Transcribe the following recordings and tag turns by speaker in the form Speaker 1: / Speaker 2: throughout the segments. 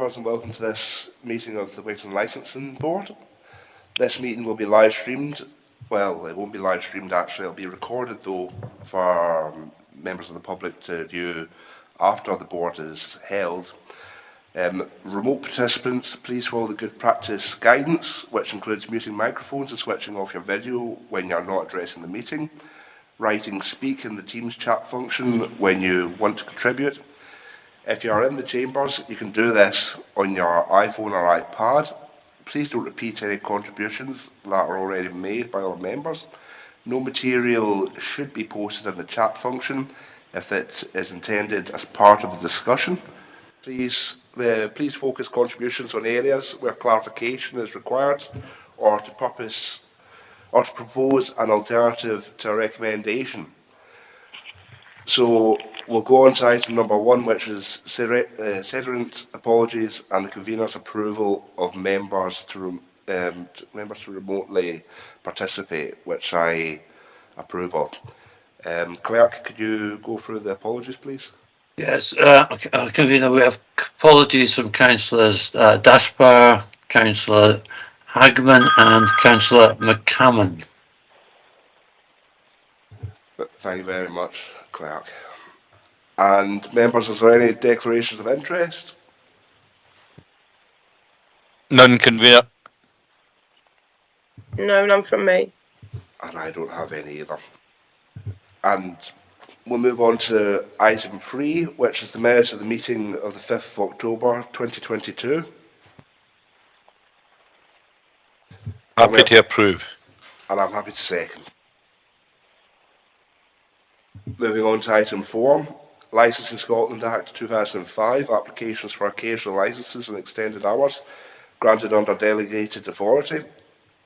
Speaker 1: And welcome to this meeting of the Wigtown Licensing Board. This meeting will be live streamed. Well, it won't be live streamed actually, it'll be recorded though for members of the public to view after the board is held. Remote participants, please follow the good practice guidance, which includes muting microphones and switching off your video when you're not addressing the meeting. Writing speak in the Teams chat function when you want to contribute. If you are in the chambers, you can do this on your iPhone or iPad. Please don't repeat any contributions that are already made by other members. No material should be posted in the chat function if it is intended as part of the discussion. Please focus contributions on areas where clarification is required or to propose an alternative to a recommendation. So we'll go on to item number 1, which is Sedrant apologies and the convener's approval of members to remotely participate, which I approve of. Clerk, could you go through the apologies, please?
Speaker 2: Yes, convener, we have apologies from Councillors Dashbar, Councillor Hagman and Councillor McCammon.
Speaker 1: Thank you very much, Clerk. And members, is there any declarations of interest?
Speaker 3: None, convener.
Speaker 4: No, none from me.
Speaker 1: And I don't have any either. And we'll move on to item 3, which is the minutes of the meeting of the 5th of October 2022.
Speaker 3: Happy to approve.
Speaker 1: And I'm happy to second. Moving on to item 4, Licensing Scotland Act 2005, applications for occasional licences and extended hours granted under delegated authority.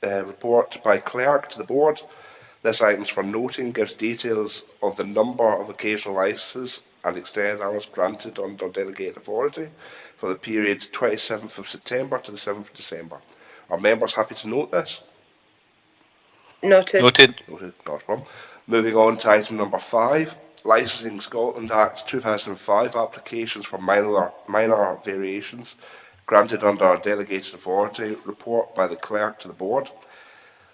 Speaker 1: Report by Clerk to the Board. This item is for noting, gives details of the number of occasional licences and extended hours granted under delegated authority for the period 27th of September to the 7th of December. Are members happy to note this?
Speaker 4: Noted.
Speaker 3: Noted.
Speaker 1: Noted, not a problem. Moving on to item number 5, Licensing Scotland Act 2005, applications for minor variations granted under delegated authority. Report by the Clerk to the Board.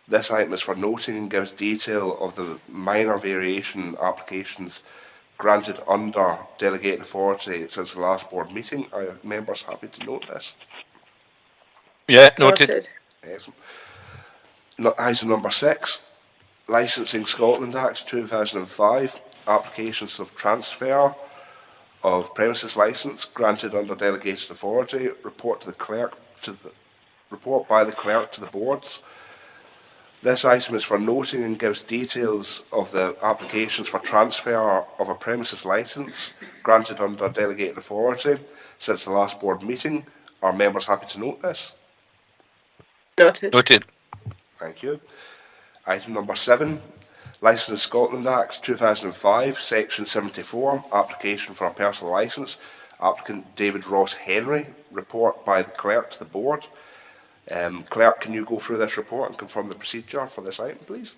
Speaker 1: This item is for noting and gives detail of the minor variation applications granted under delegated authority since the last board meeting. Are members happy to note this?
Speaker 3: Yeah, noted.
Speaker 1: Excellent. Item number 6, Licensing Scotland Act 2005, applications of transfer of premises licence granted under delegated authority. Report by the Clerk to the Boards. This item is for noting and gives details of the applications for transfer of a premises licence granted under delegated authority since the last board meeting. Are members happy to note this?
Speaker 4: Noted.
Speaker 3: Noted.
Speaker 1: Thank you. Item number 7, Licensing Scotland Act 2005, Section 74, application for a personal licence. Applicant David Ross Henry. Report by the Clerk to the Board. Clerk, can you go through this report and confirm the procedure for this item, please?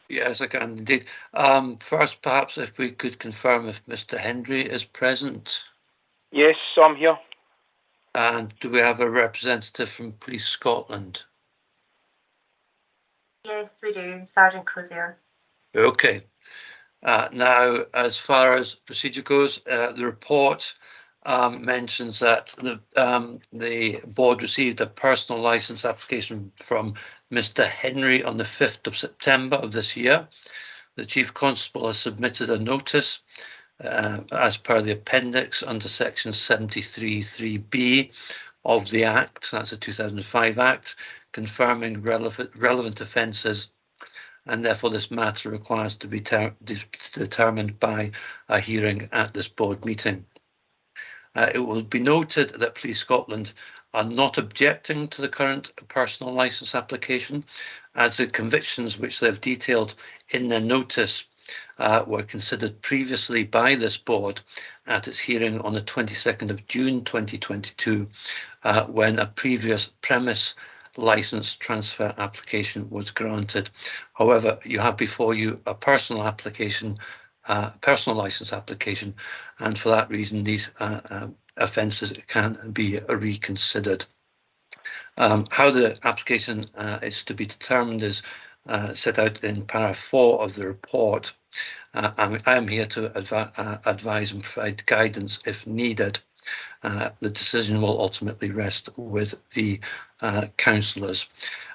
Speaker 2: Yes, I can indeed. First, perhaps if we could confirm if Mr. Hendry is present.
Speaker 5: Yes, I'm here.
Speaker 2: And do we have a representative from Police Scotland?
Speaker 6: Yes, we do. Sergeant Crozier.
Speaker 2: Okay. Now, as far as procedure goes, the report mentions that the board received a personal licence application from Mr. Henry on the 5th of September of this year. The Chief Constable has submitted a notice as per the appendix under section 73(3)(b) of the Act, that's the 2005 Act, confirming relevant offences, and therefore this matter requires to be determined by a hearing at this board meeting. It will be noted that Police Scotland are not objecting to the current personal licence application, as the convictions which they've detailed in their notice were considered previously by this board at its hearing on the 22nd of June 2022, when a previous premise licence transfer application was granted. However, you have before you a personal application personal licence application, and for that reason these offences can be reconsidered. How the application is to be determined is set out in paragraph 4 of the report. I am here to advise and provide guidance if needed. The decision will ultimately rest with the councillors.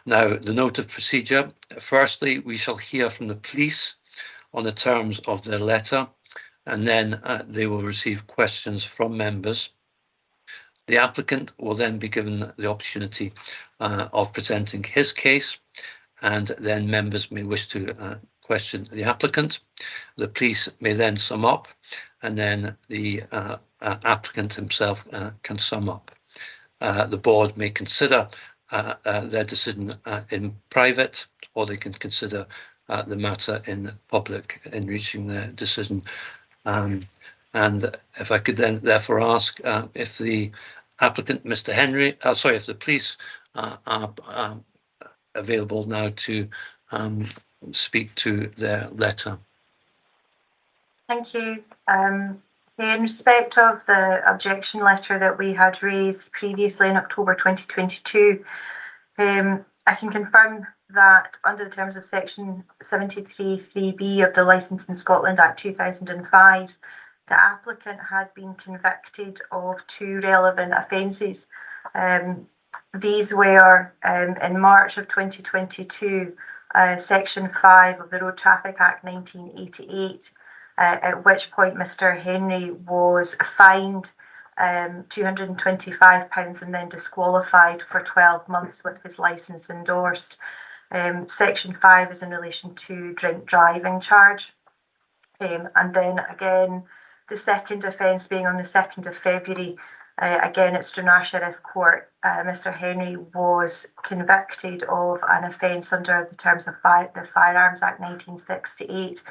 Speaker 2: Now, the note of procedure. Firstly, we shall hear from the police on the terms of their letter, and then they will receive questions from members. The applicant will then be given the opportunity of presenting his case, and then members may wish to question the applicant. The police may then sum up, and then the applicant himself can sum up. The board may consider their decision in private, or they can consider the matter in public in reaching their decision. And if I could then therefore ask if the applicant, Mr. Henry, if the police are available now to speak to their letter.
Speaker 6: Thank you. In respect of the objection letter that we had raised previously in October 2022, I can confirm that under the terms of section 73(3)(b) of the Licensing Scotland Act 2005, the applicant had been convicted of 2 relevant offences. These were in March of 2022, section 5 of the Road Traffic Act 1988, at which point Mr. Henry was fined £225 and then disqualified for 12 months with his licence endorsed. Section 5 is in relation to drink driving charge. And then again, the second offence being on the 2nd of February, again at Stranraer Sheriff Court, Mr. Henry was convicted of an offence under the terms of the Firearms Act 1968,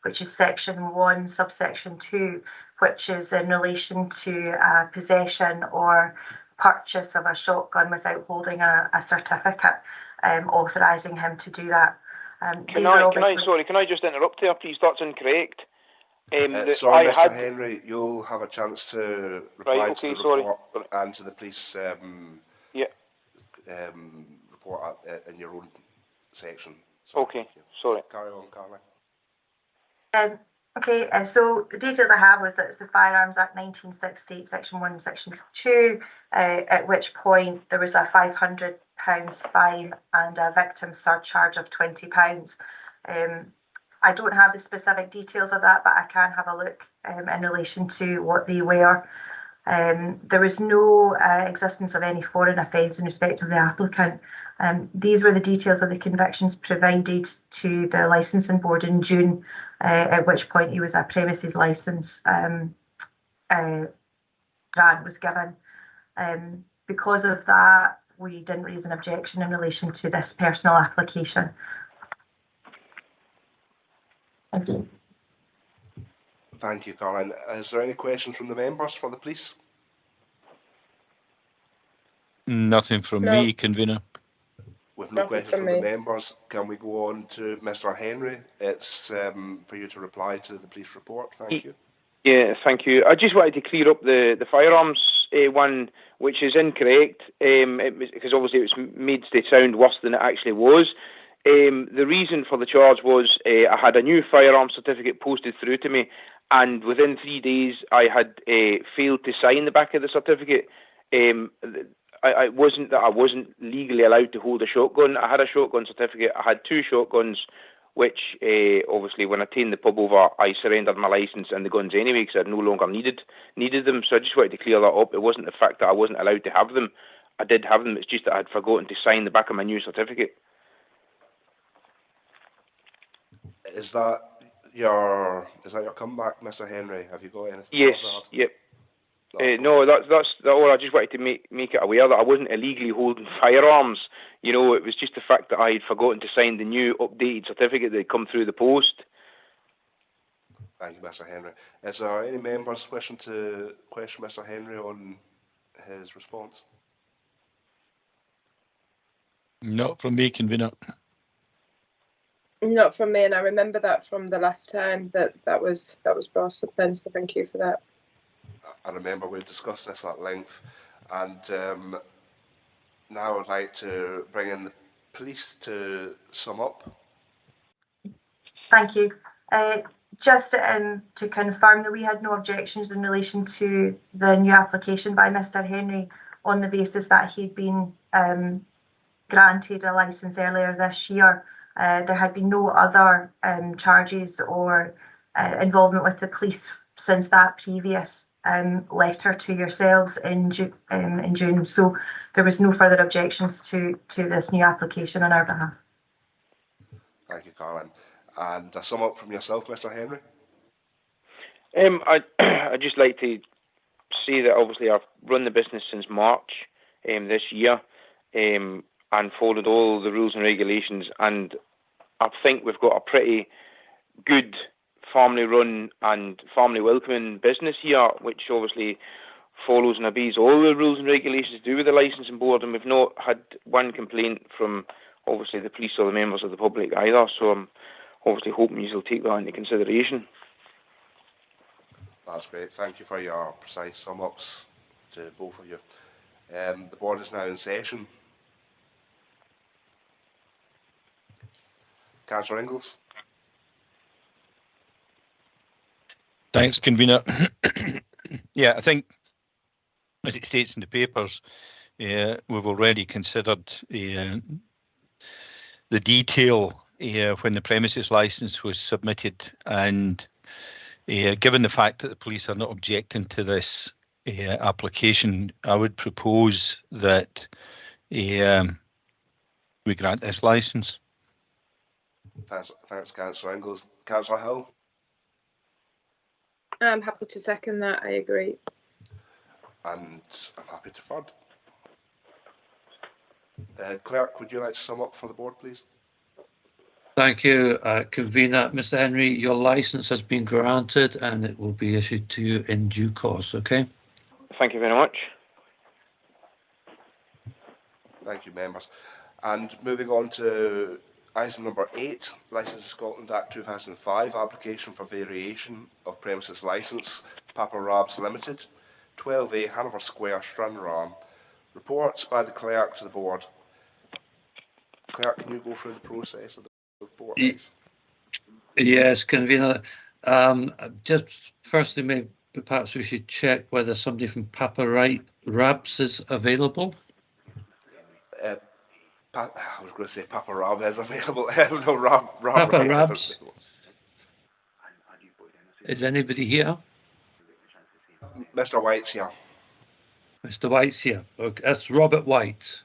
Speaker 6: which is section 1, subsection 2, which is in relation to possession or purchase of a shotgun without holding a certificate authorising him to do that.
Speaker 5: Can I just interrupt there, please? That's incorrect.
Speaker 1: Sorry, Mr. Henry, you'll have a chance to reply to the report and to the police report in your own section.
Speaker 5: Okay, sorry.
Speaker 1: Carry on, Carly.
Speaker 6: So the details I have was that it's the Firearms Act 1968, section 1 and section 2, at which point there was a £500 fine and a victim surcharge of £20. I don't have the specific details of that, but I can have a look in relation to what they were. There was no existence of any foreign offence in respect of the applicant. These were the details of the convictions provided to the licensing board in June, at which point he was a premises licence grant was given. Because of that, we didn't raise an objection in relation to this personal application. Thank you.
Speaker 1: Thank you, Caroline. Is there any questions from the members for the police?
Speaker 3: Nothing from me, convener.
Speaker 1: With no questions from the members, can we go on to Mr. Henry? It's for you to reply to the police report. Thank you.
Speaker 5: Yeah, thank you. I just wanted to clear up the firearms one, which is incorrect, because obviously it was made to sound worse than it actually was. The reason for the charge was I had a new firearms certificate posted through to me, and within 3 days I had failed to sign the back of the certificate. It wasn't that I wasn't legally allowed to hold a shotgun. I had a shotgun certificate. I had 2 shotguns, which obviously when I attained the pub over, I surrendered my licence and the guns anyway because I no longer needed them. So I just wanted to clear that up. It wasn't the fact that I wasn't allowed to have them. I did have them. It's just that I had forgotten to sign the back of my new certificate.
Speaker 1: Is that your comeback, Mr. Henry? Have you got anything?
Speaker 5: Yes. Yep. No, that's all. I just wanted to make it aware that I wasn't illegally holding firearms. You know, it was just the fact that I had forgotten to sign the new updated certificate that had come through the post.
Speaker 1: Thank you, Mr. Henry. Is there any members wishing to question Mr. Henry on his response?
Speaker 3: Not from me, convener.
Speaker 4: Not from me, and I remember that from the last time that was brought up then, so thank you for that.
Speaker 1: I remember we discussed this at length, and now I'd like to bring in the police to sum up.
Speaker 6: Thank you. Just to confirm that we had no objections in relation to the new application by Mr. Henry on the basis that he'd been granted a licence earlier this year. There had been no other charges or involvement with the police since that previous letter to yourselves in June. So there was no further objections to this new application on our behalf.
Speaker 1: Thank you, Caroline. And a sum up from yourself, Mr. Henry.
Speaker 5: I'd just like to say that obviously I've run the business since March this year and followed all the rules and regulations, and I think we've got a pretty good family-run and family-welcoming business here, which obviously follows and obeys all the rules and regulations to do with the licensing board, and we've not had one complaint from obviously the police or the members of the public either, so I'm obviously hoping you'll take that into consideration.
Speaker 1: That's great. Thank you for your precise sum-ups to both of you. The board is now in session. Councillor Ingalls.
Speaker 3: Thanks, convener. Yeah, I think, as it states in the papers, we've already considered the detail when the premises licence was submitted, and given the fact that the police are not objecting to this application, I would propose that we grant this licence.
Speaker 1: Thanks, Councillor Ingalls. Councillor Hill.
Speaker 4: I'm happy to second that. I agree.
Speaker 1: And I'm happy to third. Clerk, would you like to sum up for the board, please?
Speaker 2: Thank you, convener. Mr. Henry, your licence has been granted and it will be issued to you in due course, okay?
Speaker 5: Thank you very much.
Speaker 1: Thank you, members. And moving on to item number 8, Licence of Scotland Act 2005, application for variation of premises licence, Papa Rabs Limited, 12A Hanover Square, Stranraer. Reports by the clerk to the board. Clerk, can you go through the process of the report, please?
Speaker 2: Yes, convener. Just firstly, maybe perhaps we should check whether somebody from Papa Rabs is available.
Speaker 1: I was going to say Papa Rab is available. No,
Speaker 2: Papa
Speaker 1: Wright
Speaker 2: Rabs.
Speaker 1: is available.
Speaker 2: Is anybody here?
Speaker 1: Mr. White's here.
Speaker 2: Mr. White's here. Okay, that's Robert White.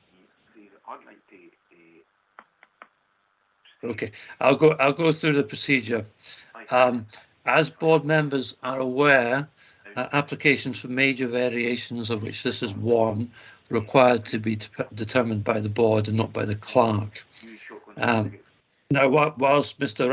Speaker 2: Okay, I'll go through the procedure. As board members are aware, applications for major variations, of which this is one, required to be determined by the board and not by the clerk. Now, whilst Mr.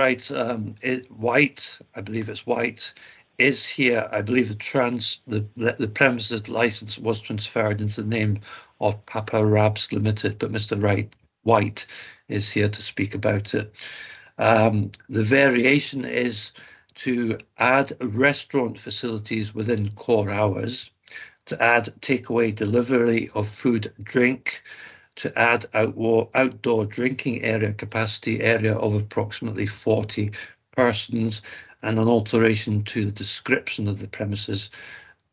Speaker 2: White, I believe it's White, is here, I believe the premises licence was transferred into the name of Papa Rabs Limited, but Mr. White is here to speak about it. The variation is to add restaurant facilities within core hours, to add takeaway delivery of food, drink, to add outdoor drinking area capacity area of approximately 40 persons, and an alteration to the description of the premises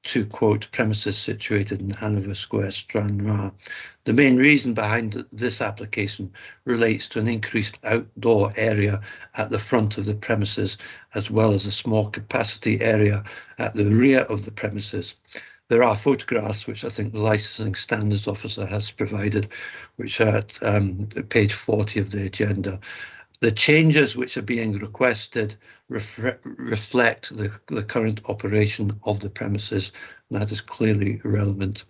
Speaker 2: to quote, premises situated in Hanover Square, Stranraer. The main reason behind this application relates to an increased outdoor area at the front of the premises, as well as a small capacity area at the rear of the premises. There are photographs, which I think the licensing standards officer has provided, which are at page 40 of the agenda. The changes which are being requested reflect the current operation of the premises. That is clearly relevant.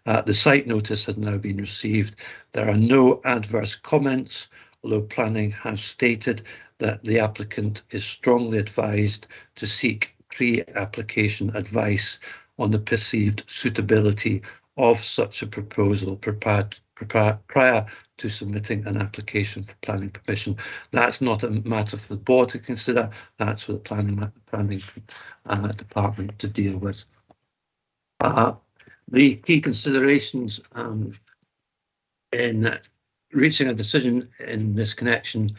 Speaker 2: The site notice has now been received. There are no adverse comments, although planning has stated that the applicant is strongly advised to seek pre-application advice on the perceived suitability of such a proposal prior to submitting an application for planning permission. That's not a matter for the board to consider. That's for the planning department to deal with. The key considerations in reaching a decision in this connection,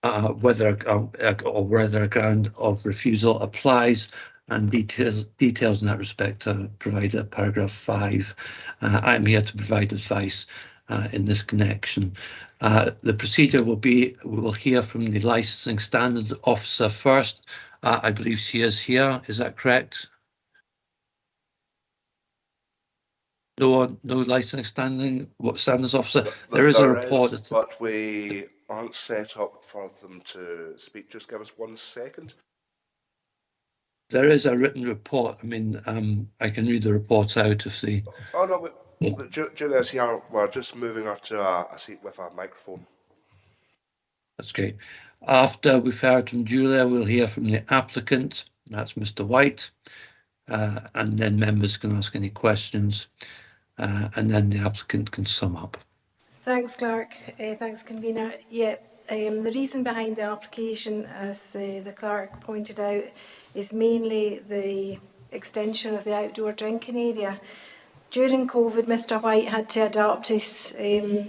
Speaker 2: whether a ground of refusal applies, and details in that respect are provided at paragraph 5. I'm here to provide advice in this connection. The procedure will be, we will hear from the licensing standards officer first. I believe she is here. Is that correct? No licensing standards officer. There is a report.
Speaker 1: But we aren't set up for them to speak. Just give us 1 second.
Speaker 2: There is a written report. I mean, I can read the report out if the.
Speaker 1: Oh no, Julia's here. We're just moving her to a seat with a microphone.
Speaker 2: That's great. After we've heard from Julia, we'll hear from the applicant. That's Mr. White, and then members can ask any questions, and then the applicant can sum up.
Speaker 7: Thanks, Clerk. Thanks, Convener. Yeah, the reason behind the application, as the Clerk pointed out, is mainly the extension of the outdoor drinking area. During COVID, Mr. White had to adapt his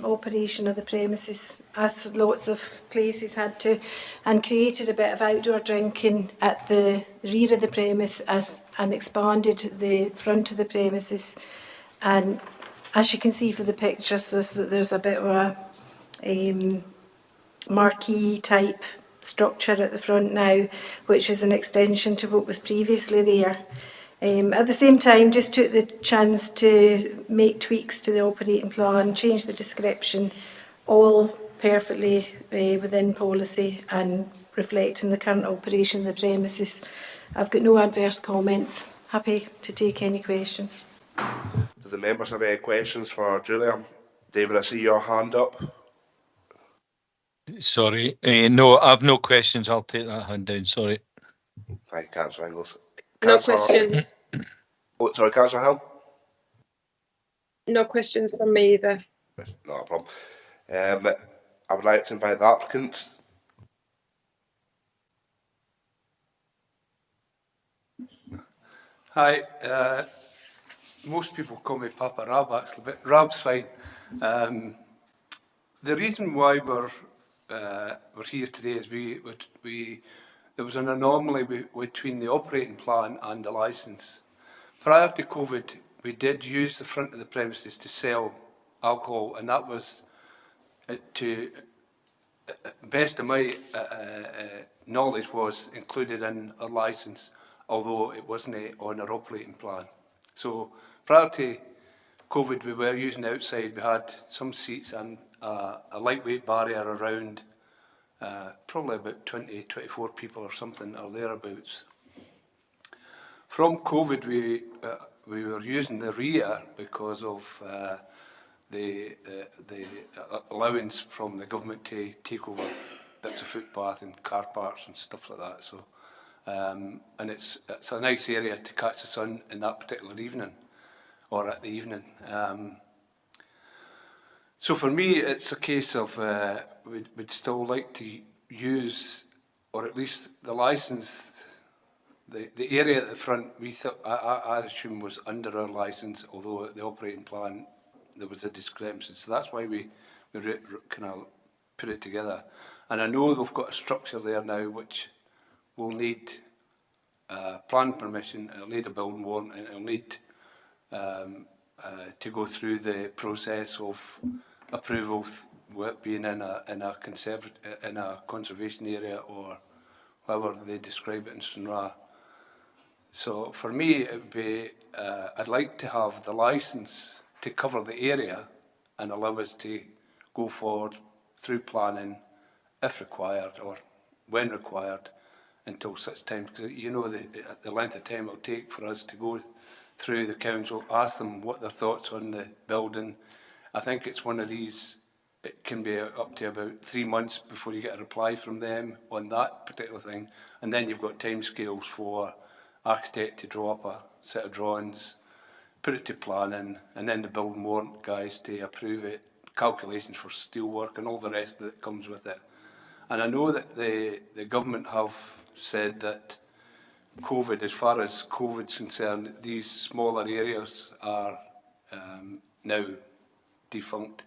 Speaker 7: operation of the premises, as lots of places had to, and created a bit of outdoor drinking at the rear of the premise and expanded the front of the premises. And as you can see from the pictures, there's a bit of a marquee type structure at the front now, which is an extension to what was previously there. At the same time, just took the chance to make tweaks to the operating plan, change the description, all perfectly within policy and reflecting the current operation of the premises. I've got no adverse comments. Happy to take any questions.
Speaker 1: Do the members have any questions for Julia? David, I see your hand up.
Speaker 3: Sorry, no, I've no questions. I'll take that hand down. Sorry.
Speaker 1: Thank you, Councillor Inglis.
Speaker 4: No questions.
Speaker 1: Oh, sorry, Councillor Hill.
Speaker 4: No questions from me either.
Speaker 1: Not a problem. I would like to invite the applicant.
Speaker 8: Hi. Most people call me Papa Rab, actually, but Rab's fine. The reason why we're here today is there was an anomaly between the operating plan and the licence. Prior to COVID, we did use the front of the premises to sell alcohol, and that was, to best of my knowledge, was included in our licence, although it wasn't on our operating plan. So prior to COVID, we were using outside. We had some seats and a lightweight barrier around, probably about 20, 24 people or something, or thereabouts. From COVID, we were using the rear because of the allowance from the government to take over bits of footpath and car parks and stuff like that. So, and it's a nice area to catch the sun in that particular evening, or at the evening. So for me, it's a case of we'd still like to use, or at least the licence, the area at the front, we thought, I assume was under our licence, although at the operating plan there was a discrepancy. So that's why we kind of put it together. And I know we've got a structure there now which will need plan permission, it'll need a building warrant, and it'll need to go through the process of approval, being in a conservation area, or however they describe it in Stranraer. So for me, it would be, I'd like to have the licence to cover the area and allow us to go forward through planning, if required or when required, until such time, because you know the length of time it'll take for us to go through the council, ask them what their thoughts on the building. I think it's one of these, it can be up to about 3 months before you get a reply from them on that particular thing, and then you've got timescales for architect to draw up a set of drawings, put it to planning, and then the building warrant guys to approve it, calculations for steelwork and all the rest that comes with it. And I know that the government have said that COVID, as far as COVID's concerned, these smaller areas are now defunct.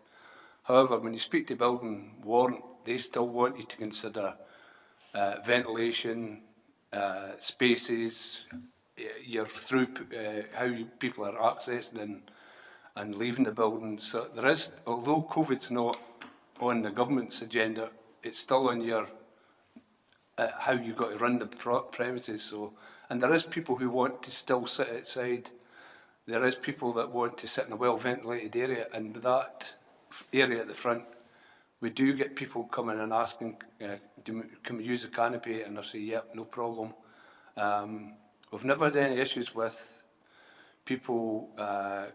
Speaker 8: However, when you speak to building warrant, they still want you to consider ventilation, spaces, your how people are accessing and leaving the building. So there is, although COVID's not on the government's agenda, it's still on your how you got to run the premises. So, and there is people who want to still sit outside. There is people that want to sit in a well-ventilated area, and that area at the front, we do get people coming and asking, can we use the canopy? And I say, yep, no problem. We've never had any issues with people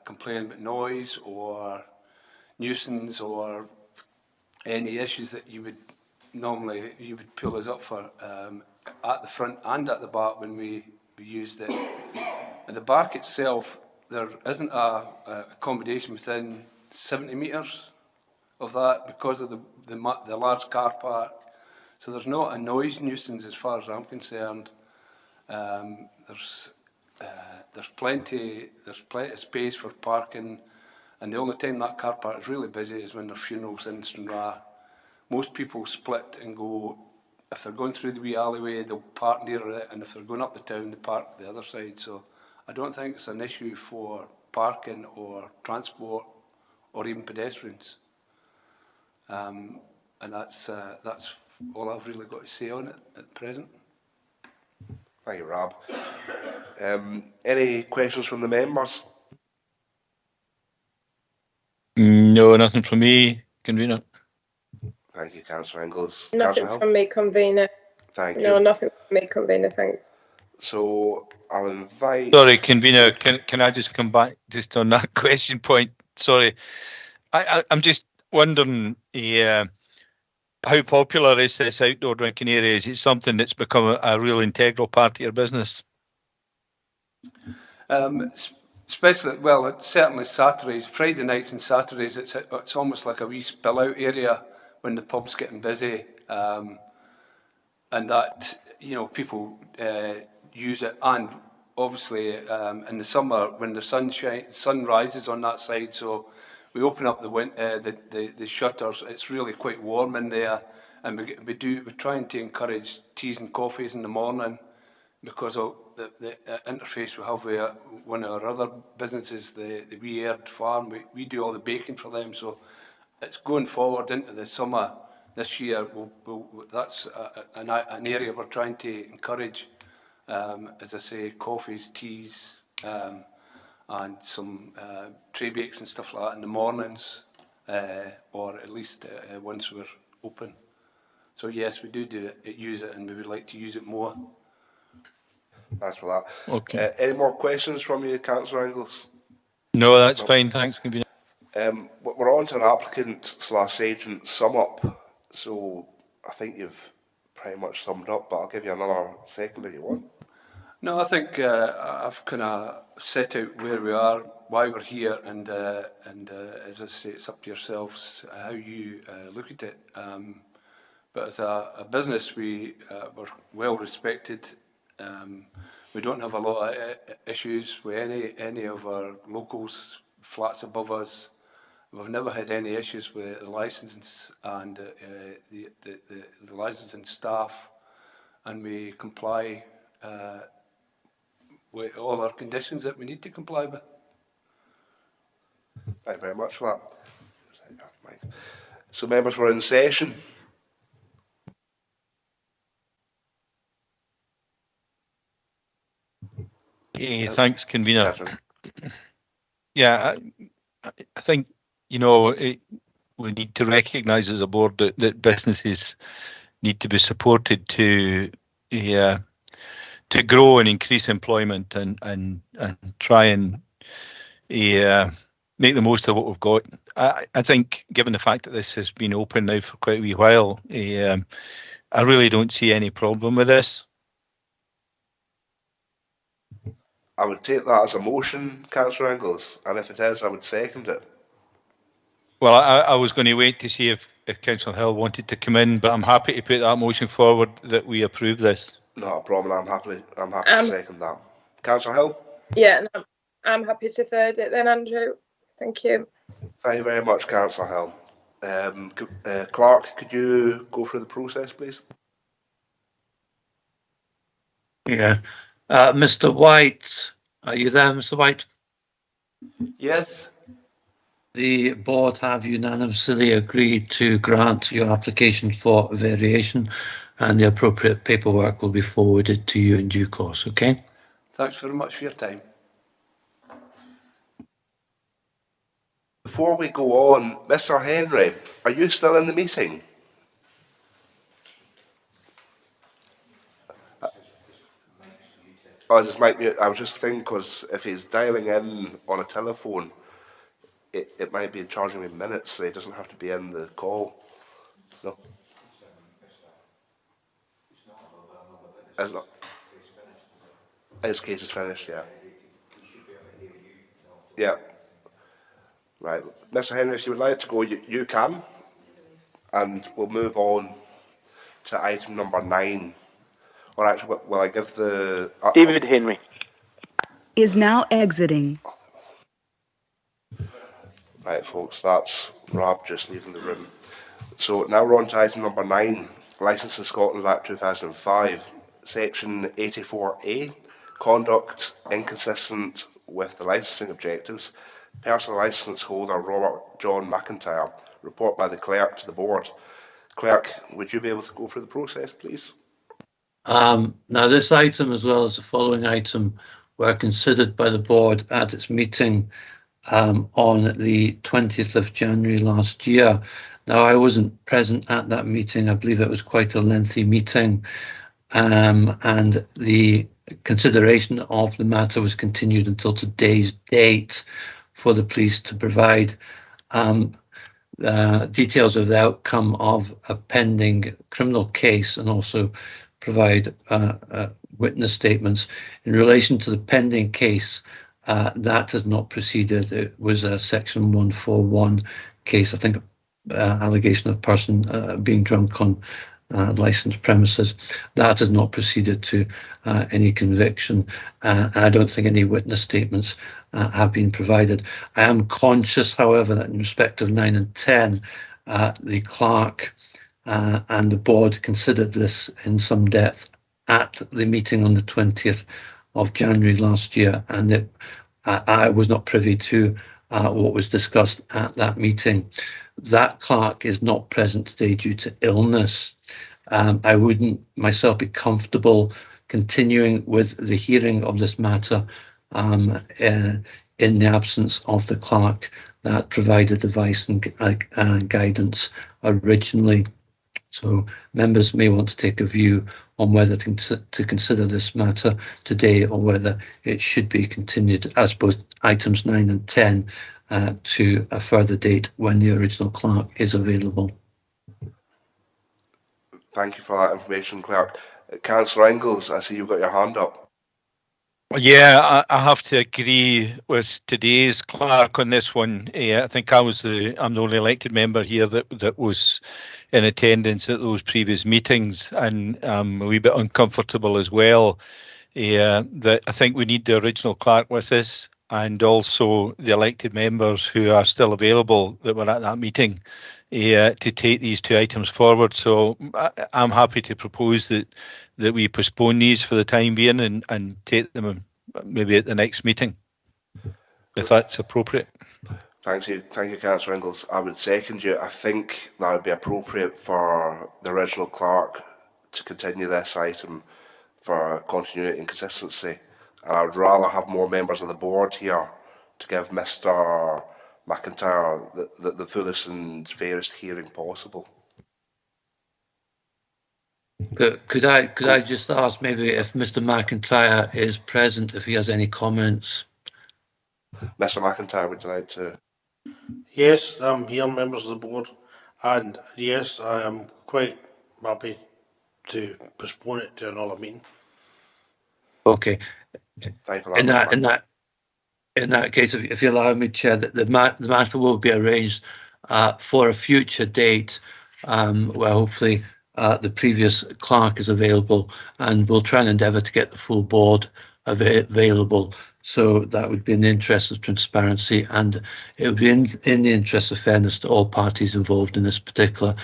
Speaker 8: complaining about noise or nuisance or any issues that you would normally pull us up for at the front and at the back when we used it. At the back itself, there isn't a accommodation within 70 metres of that because of the large car park. So there's not a noise nuisance as far as I'm concerned. There's plenty of space for parking, and the only time that car park is really busy is when there's funerals in Stranraer. Most people split and go, if they're going through the wee alleyway, they'll park near it, and if they're going up the town, they park the other side. So I don't think it's an issue for parking or transport or even pedestrians. And that's all I've really got to say on it at present.
Speaker 1: Thank you, Rob. Any questions from the members?
Speaker 3: No, nothing from me, convener.
Speaker 1: Thank you, Councillor Inglis.
Speaker 4: Nothing from me, convener.
Speaker 1: Thank you.
Speaker 4: No, nothing from me, convener, thanks.
Speaker 1: So I'll invite...
Speaker 3: Sorry, convener, can I just come back just on that question point? Sorry. I'm just wondering how popular is this outdoor drinking area? Is it something that's become a real integral part of your business?
Speaker 8: Especially, well, certainly Saturdays, Friday nights and Saturdays, it's almost like a wee spill out area when the pub's getting busy, and that, you know, people use it. And obviously in the summer when the sun rises on that side, so we open up the shutters. It's really quite warm in there, and we're trying to encourage teas and coffees in the morning because of the interface we have with one of our other businesses, the Wee Aird Farm. We do all the baking for them, so it's going forward into the summer this year. That's an area we're trying to encourage, as I say, coffees, teas, and some tray bakes and stuff like that in the mornings, or at least once we're open. So yes, we do use it, and we would like to use it more.
Speaker 1: Thanks for that.
Speaker 3: Okay.
Speaker 1: Any more questions from you, Councillor Inglis?
Speaker 3: No, that's fine. Thanks, convener.
Speaker 1: We're on to an applicant/agent sum up. So I think you've pretty much summed up, but I'll give you another second if you want.
Speaker 8: No, I think I've kind of set out where we are, why we're here, and as I say, it's up to yourselves how you look at it. But as a business, we're well respected. We don't have a lot of issues with any of our locals, flats above us. We've never had any issues with the licensing and the licensing staff, and we comply with all our conditions that we need to comply with.
Speaker 1: Thank you very much for that. So members, we're in session.
Speaker 3: Thanks, convener. Yeah, I think, you know, we need to recognise as a board that businesses need to be supported to grow and increase employment and try and make the most of what we've got. I think, given the fact that this has been open now for quite a wee while, I really don't see any problem with this.
Speaker 1: I would take that as a motion, Councillor Inglis, and if it is, I would second it.
Speaker 3: Well, I was going to wait to see if Councillor Hill wanted to come in, but I'm happy to put that motion forward that we approve this.
Speaker 1: Not a problem. I'm happy to second that. Councillor Hill?
Speaker 4: Yeah, no, I'm happy to third it then, Andrew. Thank you.
Speaker 1: Thank you very much, Councillor Hill. Clark, could you go through the process, please?
Speaker 2: Yeah. Mr. White, are you there, Mr. White?
Speaker 8: Yes.
Speaker 2: The board have unanimously agreed to grant your application for variation, and the appropriate paperwork will be forwarded to you in due course, okay?
Speaker 8: Thanks very much for your time.
Speaker 1: Before we go on, Mr. Henry, are you still in the meeting? Oh, just might be, I was just thinking, because if he's dialing in on a telephone, it might be charging him minutes, so he doesn't have to be in the call. No. It's not. His case is finished, yeah. Yeah. Right. Mr. Henry, if you would like to go, you can. And we'll move on to item number 9. Or actually, will I give the...
Speaker 5: David Henry
Speaker 9: is now exiting.
Speaker 1: Right, folks, that's Rob just leaving the room. So now we're on to item number 9, Licence in Scotland Act 2005, Section 84A, conduct inconsistent with the licensing objectives. Personal licence holder Robert John McIntyre, report by the clerk to the board. Clerk, would you be able to go through the process, please?
Speaker 2: Now, this item, as well as the following item, were considered by the board at its meeting on the 20th of January last year. Now, I wasn't present at that meeting. I believe it was quite a lengthy meeting, and the consideration of the matter was continued until today's date for the police to provide details of the outcome of a pending criminal case, and also provide witness statements. In relation to the pending case, that has not proceeded. It was a Section 141 case, I think, allegation of person being drunk on licensed premises. That has not proceeded to any conviction. I don't think any witness statements have been provided. I am conscious, however, that in respect of 9 and 10, the clerk and the board considered this in some depth at the meeting on the 20th of January last year, and I was not privy to what was discussed at that meeting. That clerk is not present today due to illness. I wouldn't myself be comfortable continuing with the hearing of this matter in the absence of the clerk that provided advice and guidance originally. So members may want to take a view on whether to consider this matter today, or whether it should be continued as both items 9 and 10 to a further date when the original clerk is available.
Speaker 1: Thank you for that information, Clerk. Councillor Inglis, I see you've got your hand up.
Speaker 3: Yeah, I have to agree with today's clerk on this one. I think I'm the only elected member here that was in attendance at those previous meetings, and I'm a wee bit uncomfortable as well. That I think we need the original clerk with us, and also the elected members who are still available that were at that meeting to take these two items forward. So I'm happy to propose that we postpone these for the time being and take them maybe at the next meeting, if that's appropriate.
Speaker 1: Thank you, Councillor Inglis. I would second you. I think that would be appropriate for the original clerk to continue this item for continuity and consistency. And I would rather have more members of the board here to give Mr. McIntyre the fullest and fairest hearing possible.
Speaker 2: Could I just ask maybe if Mr. McIntyre is present, if he has any comments?
Speaker 1: Mr. McIntyre, would you like to?
Speaker 10: Yes, I'm here, members of the board, and yes, I am quite happy to postpone it to another meeting.
Speaker 2: Okay.
Speaker 1: Thank you for that,
Speaker 2: In
Speaker 1: Mr.
Speaker 2: that in that case, if you allow me, Chair, that the matter will be arranged for a future date, where hopefully the previous clerk is available, and we'll try and endeavour to get the full board available. So that would be in the interest of transparency, and it would be in the interest of fairness to all parties involved in this particular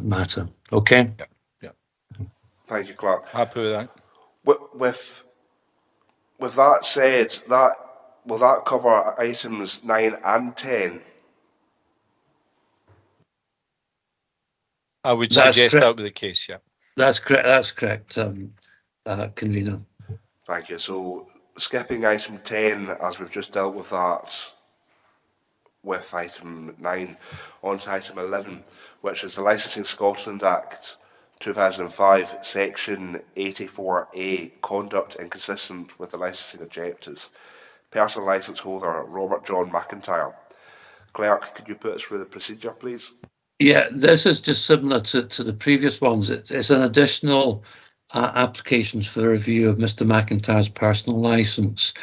Speaker 2: matter. Okay.
Speaker 3: Yeah.
Speaker 1: Thank you, Clerk.
Speaker 3: Happy with that.
Speaker 1: With that said, will that cover items 9 and 10?
Speaker 3: I would
Speaker 2: That's
Speaker 3: suggest
Speaker 2: correct.
Speaker 3: that would be the case, yeah.
Speaker 2: That's correct. That's correct, convener.
Speaker 1: Thank you. So skipping item 10, as we've just dealt with that with item 9, on to item 11, which is the Licensing Scotland Act 2005, section 84A, conduct inconsistent with the licensing objectives. Personal licence holder Robert John McIntyre. Clerk, could you put us through the procedure, please?
Speaker 2: Yeah, this is just similar to the previous ones. It's an additional applications for the review of Mr. McIntyre's personal licence.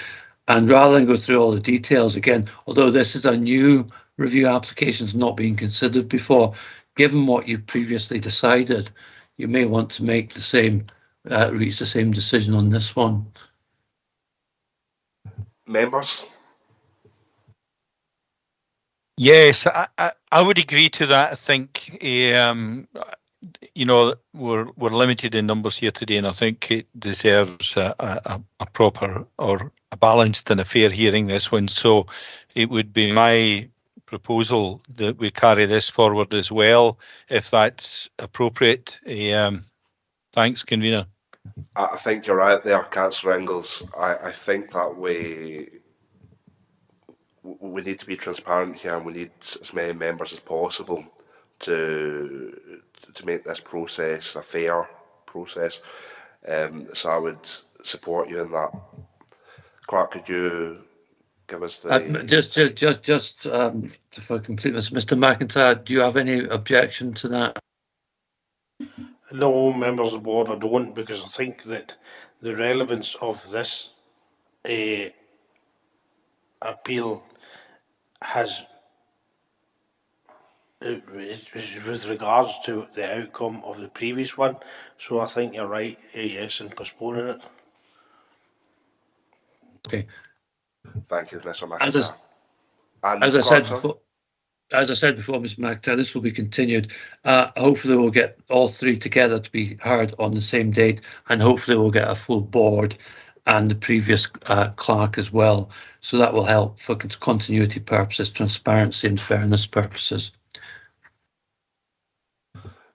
Speaker 2: And rather than go through all the details again, although this is a new review application, it's not been considered before, given what you've previously decided, you may want to make the same, reach the same decision on this one.
Speaker 1: Members?
Speaker 3: Yes, I would agree to that. I think you know, we're limited in numbers here today, and I think it deserves a proper or a balanced and a fair hearing, this one. So it would be my proposal that we carry this forward as well, if that's appropriate. Thanks, convener.
Speaker 1: I think you're right there, Councillor Ingalls. I think that we need to be transparent here, and we need as many members as possible to make this process a fair process. So I would support you in that. Clark, could you give us the...
Speaker 2: Just for completeness, Mr. McIntyre, do you have any objection to that?
Speaker 10: No, members of the board, I don't, because I think that the relevance of this appeal has with regards to the outcome of the previous one. So I think you're right, yes, in postponing it.
Speaker 2: Okay.
Speaker 1: Thank you, Mr.
Speaker 2: As
Speaker 1: McIntyre.
Speaker 2: As I said before, Mr. McIntyre, this will be continued. Hopefully we'll get all three together to be heard on the same date, and hopefully we'll get a full board and the previous clerk as well. So that will help for continuity purposes, transparency and fairness purposes.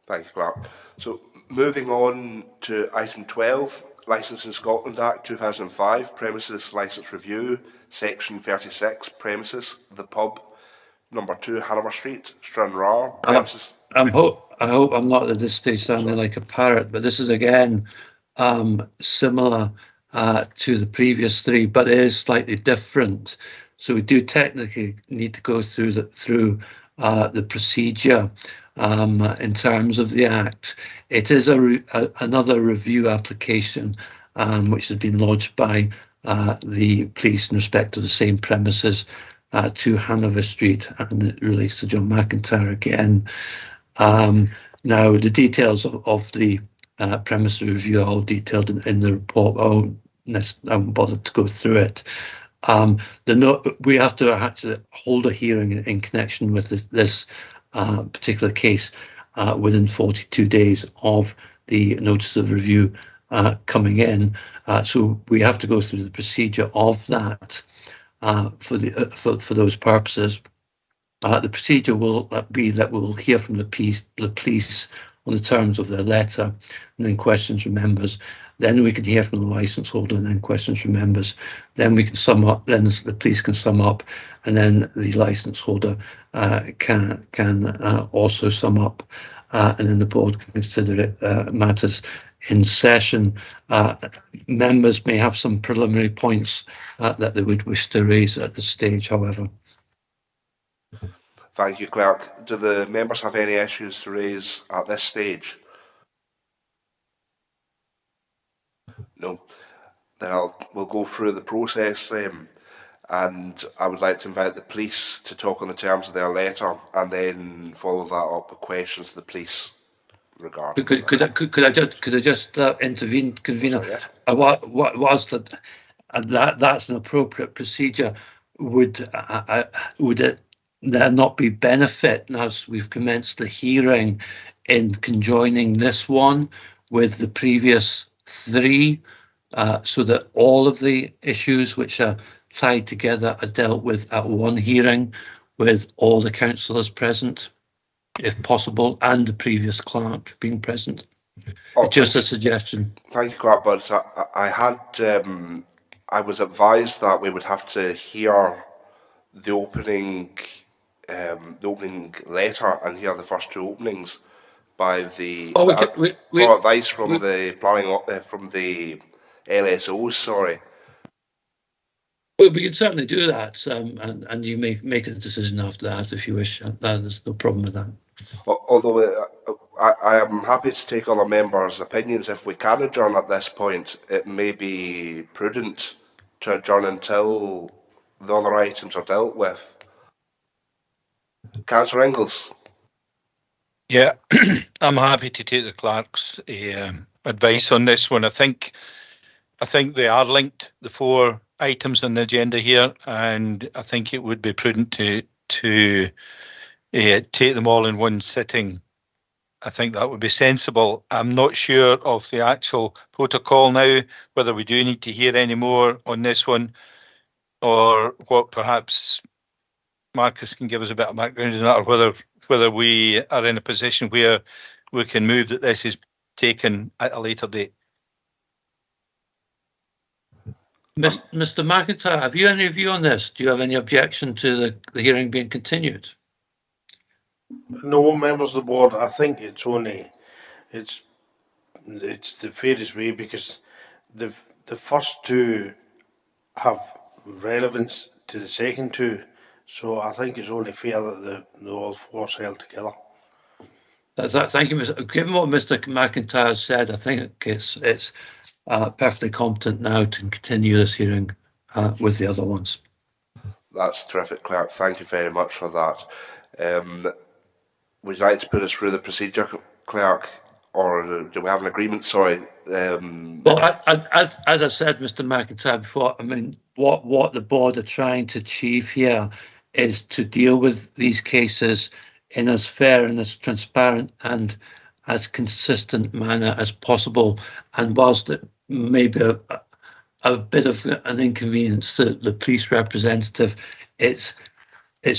Speaker 1: Thank you, Clark. So moving on to item 12, Licensing Scotland Act 2005, Premises Licence Review, Section 36, Premises, The Pub, Number 2, Hanover Street, Stranraer, Premises...
Speaker 2: I hope I'm not at this stage sounding like a parrot, but this is again similar to the previous three, but it is slightly different. So we do technically need to go through the procedure in terms of the Act. It is another review application which has been lodged by the police in respect to the same premises to Hanover Street, and it relates to John McIntyre again. Now, the details of the premise review are all detailed in the report. I won't bother to go through it. We have to actually hold a hearing in connection with this particular case within 42 days of the notice of review coming in. So we have to go through the procedure of that for those purposes. The procedure will be that we will hear from the police on the terms of their letter, and then questions from members. Then we can hear from the licence holder, and then questions from members. Then we can sum up. Then the police can sum up, and then the licence holder can also sum up, and then the board can consider it matters in session. Members may have some preliminary points that they would wish to raise at this stage, however.
Speaker 1: Thank you, Clerk. Do the members have any issues to raise at this stage? No. then we'll go through the process then. And I would like to invite the police to talk on the terms of their letter, and then follow that up with questions to the police regarding
Speaker 2: Could I just intervene, convener?
Speaker 1: Sorry, yes.
Speaker 2: What was that? That's an appropriate procedure. Would it there not be benefit, now we've commenced the hearing, in conjoining this one with the previous three, so that all of the issues which are tied together are dealt with at one hearing with all the councillors present, if possible, and the previous clerk being present? Just a suggestion.
Speaker 1: Thank you, Clark, but I was advised that we would have to hear the opening letter and hear the first two openings by the for advice from the planning from the LSOs. Sorry.
Speaker 2: Well, we can certainly do that, and you may make a decision after that if you wish. There's no problem with that.
Speaker 1: Although I am happy to take other members' opinions if we can adjourn at this point. It may be prudent to adjourn until the other items are dealt with. Councillor Ingles.
Speaker 3: Yeah, I'm happy to take the clerk's advice on this one. I think they are linked, the four items on the agenda here, and I think it would be prudent to take them all in one sitting. I think that would be sensible. I'm not sure of the actual protocol now, whether we do need to hear any more on this one, or what perhaps Marcus can give us a bit of background on that, or whether we are in a position where we can move that this is taken at a later date.
Speaker 2: Mr. McIntyre, have you any view on this? Do you have any objection to the hearing being continued?
Speaker 10: No, members of the board. I think it's the fairest way, because the first two have relevance to the second two, so I think it's only fair that the all four are held together.
Speaker 2: Thank you, Mr. Given what Mr. McIntyre said, I think it's perfectly competent now to continue this hearing with the other ones.
Speaker 1: That's terrific, Clerk. Thank you very much for that. Would you like to put us through the procedure, Clerk, or do we have an agreement? Sorry.
Speaker 2: Well, as I said, Mr. McIntyre, before, I mean, what the board are trying to achieve here is to deal with these cases in as fair and as transparent and as consistent manner as possible. And whilst it may be a bit of an inconvenience to the police representative, it's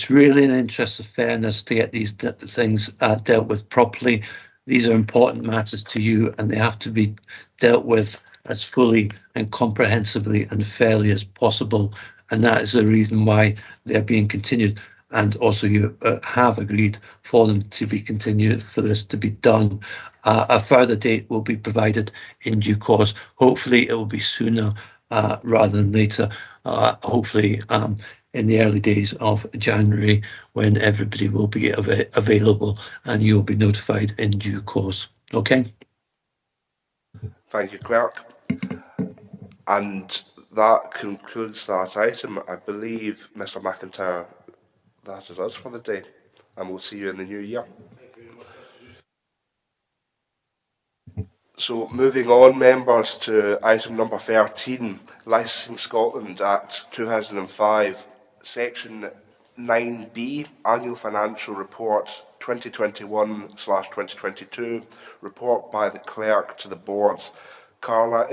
Speaker 2: really in the interest of fairness to get these things dealt with properly. These are important matters to you, and they have to be dealt with as fully and comprehensively and fairly as possible. And that is the reason why they're being continued. And also you have agreed for them to be continued, for this to be done. A further date will be provided in due course. Hopefully it will be sooner rather than later. Hopefully in the early days of January, when everybody will be available and you'll be notified in due course. Okay?
Speaker 1: Thank you, Clerk. And that concludes that item. I believe, Mr. McIntyre, that is us for the day, and we'll see you in the new year. So moving on, members, to item number 13, Licensing Scotland Act 2005, Section 9B, Annual Financial Report 2021/2022, report by the Clerk to the Board. Clerk,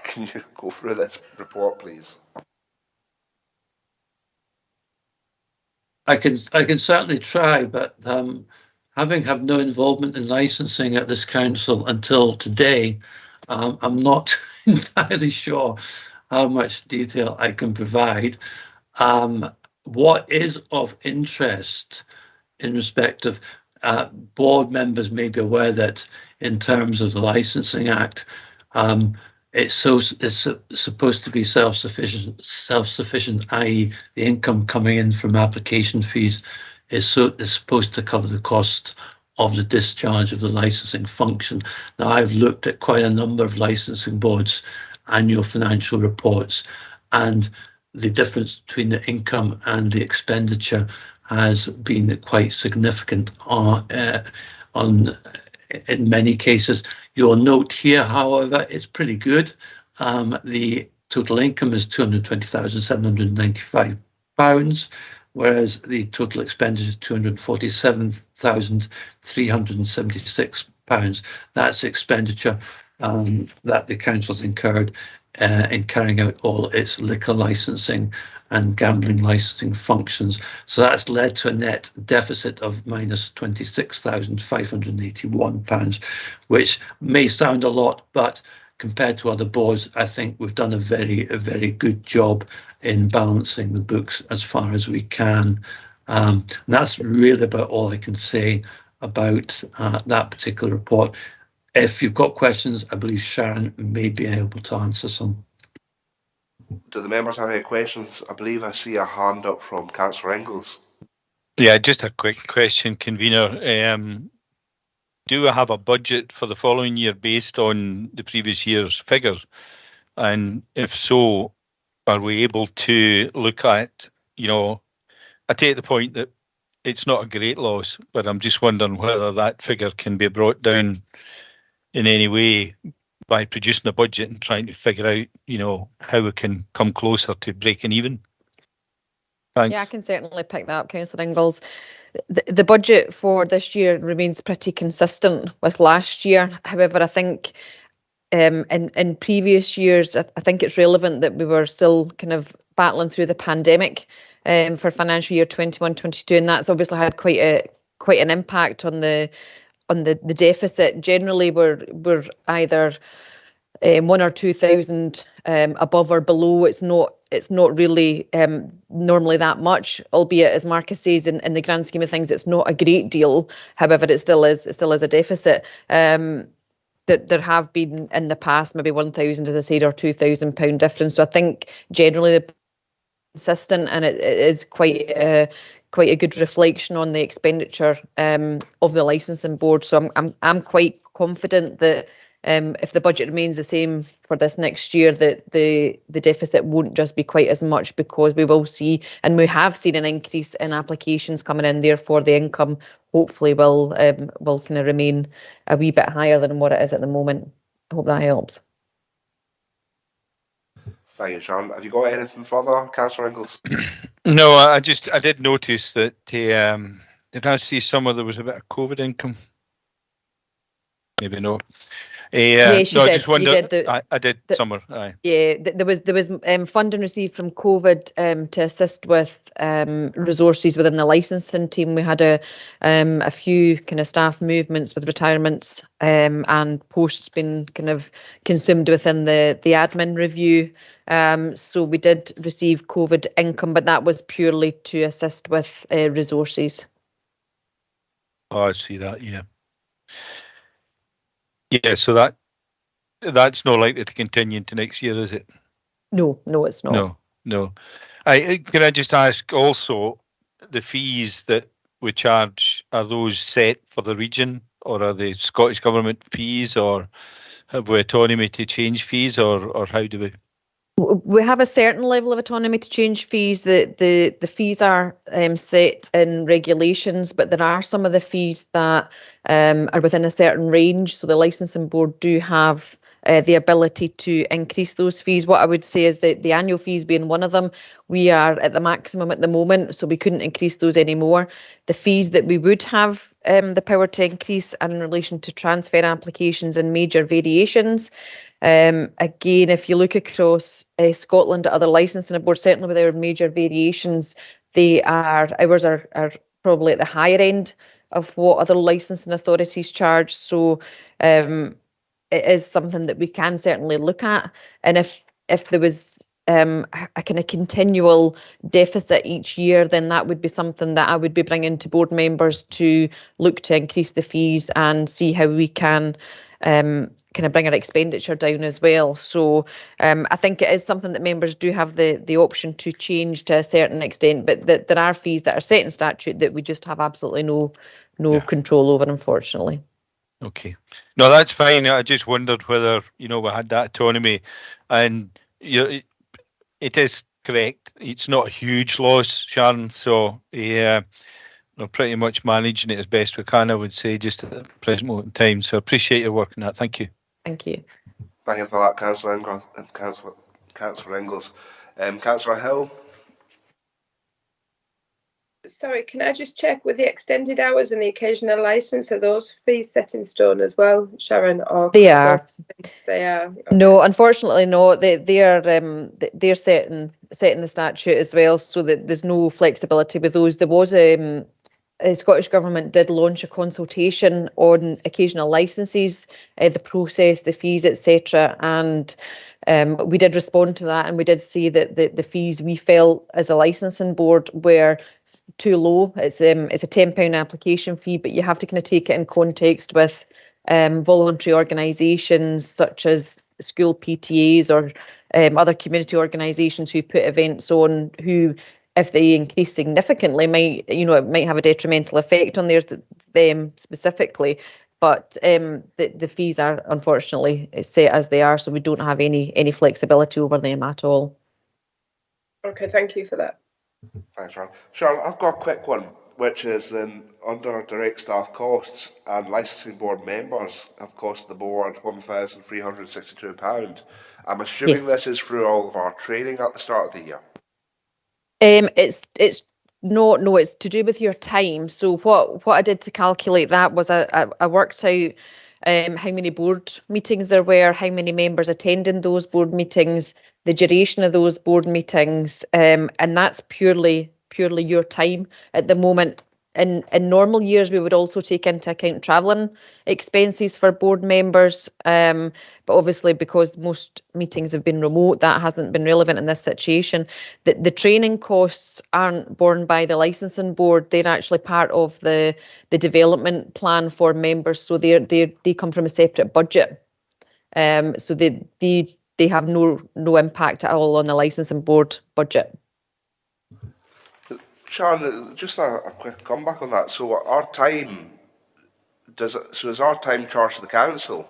Speaker 1: can you go through this report, please?
Speaker 2: I can certainly try, but having had no involvement in licensing at this council until today, I'm not entirely sure how much detail I can provide. What is of interest in respect of board members may be aware that in terms of the Licensing Act, it's supposed to be self-sufficient, i.e. the income coming in from application fees is supposed to cover the cost of the discharge of the licensing function. Now, I've looked at quite a number of licensing boards annual financial reports, and the difference between the income and the expenditure has been quite significant in many cases. You'll note here, however, it's pretty good. The total income is £220,795, whereas the total expenditure is £247,376. That's expenditure that the council's incurred in carrying out all its liquor licensing and gambling licensing functions. So that's led to a net deficit of minus £26,581, which may sound a lot, but compared to other boards, I think we've done a very good job in balancing the books as far as we can. And that's really about all I can say about that particular report. If you've got questions, I believe Sharon may be able to answer some.
Speaker 1: Do the members have any questions? I believe I see a hand up from Councillor Ingalls.
Speaker 3: Yeah, just a quick question, convener. Do we have a budget for the following year based on the previous year's figures? And if so, are we able to look at, I take the point that it's not a great loss, but I'm just wondering whether that figure can be brought down in any way by producing a budget and trying to figure out, how we can come closer to breaking even. Thanks.
Speaker 11: Yeah, I can certainly pick that up, Councillor Ingalls. The budget for this year remains pretty consistent with last year. However, I think in previous years, I think it's relevant that we were still kind of battling through the pandemic for financial year 21-22, and that's obviously had quite an impact on the deficit. Generally, we're either 1,000 or 2,000 above or below. It's not really normally that much, albeit, as Marcus says, in the grand scheme of things, it's not a great deal. However, it still is a deficit. There have been in the past maybe 1,000, as I said, or £2,000 difference. So I think generally the consistent, and it is quite a good reflection on the expenditure of the licensing board. So I'm quite confident that if the budget remains the same for this next year, that the deficit won't just be quite as much, because we will see, and we have seen, an increase in applications coming in. Therefore, the income hopefully will kind of remain a wee bit higher than what it is at the moment. I hope that helps.
Speaker 1: Thank you, Sharon. Have you got anything further, Councillor Ingalls?
Speaker 3: No, I did notice that did I see somewhere there was a bit of COVID income? Maybe no.
Speaker 11: Yes, you
Speaker 3: no,
Speaker 11: did.
Speaker 3: I just wondered.
Speaker 11: I
Speaker 3: did somewhere. Aye.
Speaker 11: Yeah, there was funding received from COVID to assist with resources within the licensing team. We had a few kind of staff movements with retirements and posts being kind of consumed within the admin review. So we did receive COVID income, but that was purely to assist with resources.
Speaker 3: Oh, I see that. Yeah. Yeah, so that's not likely to continue into next year, is it?
Speaker 11: No, it's not.
Speaker 3: No. Can I just ask also, the fees that we charge, are those set for the region, or are they Scottish Government fees, or have we autonomy to change fees, or how do we?
Speaker 11: We have a certain level of autonomy to change fees. The fees are set in regulations, but there are some of the fees that are within a certain range. So the licensing board do have the ability to increase those fees. What I would say is that the annual fees being one of them, we are at the maximum at the moment, so we couldn't increase those anymore. The fees that we would have the power to increase are in relation to transfer applications and major variations. Again, if you look across Scotland at other licensing boards, certainly with our major variations, ours are probably at the higher end of what other licensing authorities charge. So it is something that we can certainly look at. And if there was a kind of continual deficit each year, then that would be something that I would be bringing to board members to look to increase the fees and see how we can kind of bring our expenditure down as well. So I think it is something that members do have the option to change to a certain extent, but there are fees that are set in statute that we just have absolutely no control over, unfortunately.
Speaker 3: Okay. No, that's fine. I just wondered whether, we had that autonomy. And it is correct. It's not a huge loss, Sharon. So, we're pretty much managing it as best we can, I would say, just at the present moment in time. So I appreciate your work on that. Thank you.
Speaker 11: Thank you.
Speaker 1: Thank you for that, Councillor Ingles. Councillor Ingles. Councillor Hill.
Speaker 4: Sorry, can I just check with the extended hours and the occasional licence? Are those fees set in stone as well, Sharon? Or
Speaker 11: They are.
Speaker 4: They are. Okay.
Speaker 11: No, unfortunately, no. They're set in the statute as well, so that there's no flexibility with those. There was the Scottish Government did launch a consultation on occasional licences, the process, the fees, etc., and we did respond to that, and we did say that the fees we felt as a licensing board were too low. It's a £10 application fee, but you have to kind of take it in context with voluntary organisations such as school PTAs or other community organisations who put events on, who, if they increase significantly, it might have a detrimental effect on them specifically. But the fees are unfortunately set as they are, so we don't have any flexibility over them at all.
Speaker 4: Okay, thank you for that.
Speaker 1: Thanks, Sharon. Sharon, I've got a quick one, which is under direct staff costs and licensing board members have cost the board £1,362. I'm assuming
Speaker 11: Yes.
Speaker 1: this is through all of our training at the start of the year.
Speaker 11: It's no, it's to do with your time. So what I did to calculate that was I worked out how many board meetings there were, how many members attending those board meetings, the duration of those board meetings, and that's purely your time at the moment. In normal years, we would also take into account travelling expenses for board members, but obviously because most meetings have been remote, that hasn't been relevant in this situation. The training costs aren't borne by the licensing board; they're actually part of the development plan for members, so they come from a separate budget. So they have no impact at all on the licensing board budget.
Speaker 1: Sharon, just a quick comeback on that. So our time, is our time charged to the council?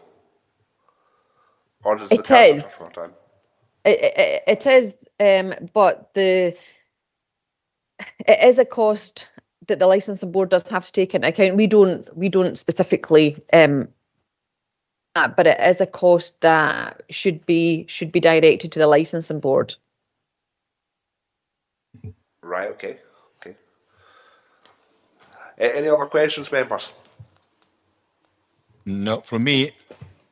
Speaker 1: Or does the council charge for our time?
Speaker 11: It is, but it is a cost that the licensing board does have to take into account. We don't specifically, but it is a cost that should be directed to the licensing board.
Speaker 1: Right. Okay. Any other questions, members?
Speaker 3: Not from me.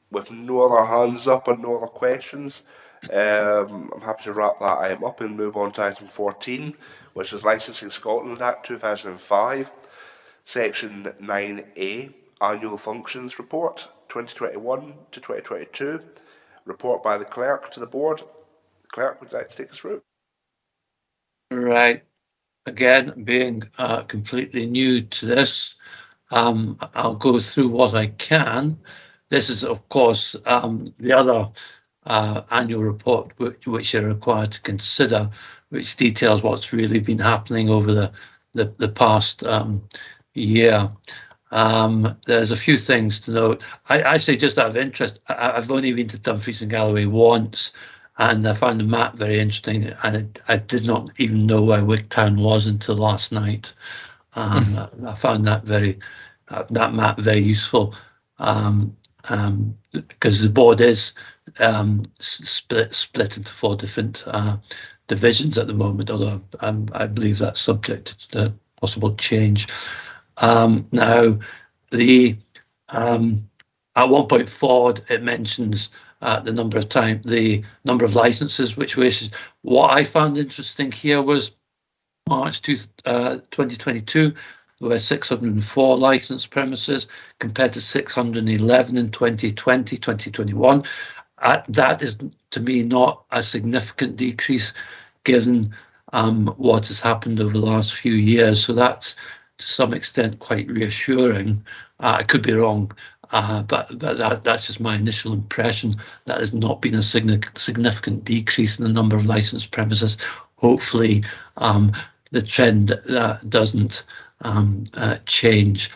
Speaker 1: With no other hands up and no other questions, I'm happy to wrap that item up and move on to item 14, which is Licensing Scotland Act 2005, Section 9A, Annual Functions Report 2021 to 2022. Report by the Clerk to the Board. The Clerk, would you like to take us through?
Speaker 2: Right. Again, being completely new to this, I'll go through what I can. This is, of course, the other annual report which you're required to consider, which details what's really been happening over the past year. There's a few things to note. I say, just out of interest, I've only been to Dumfries and Galloway once, and I found the map very interesting, and I did not even know where Wigtown was until last night. I found that that map very useful, because the board is split into 4 different divisions at the moment, although I believe that's subject to possible change. Now, at one point forward, it mentions the number of licenses which wishes. What I found interesting here was March 2022, there were 604 licensed premises compared to 611 in 2020, 2021. That is, to me, not a significant decrease given what has happened over the last few years. So that's to some extent quite reassuring. I could be wrong. But that's just my initial impression. That has not been a significant decrease in the number of licensed premises. Hopefully, the trend doesn't change.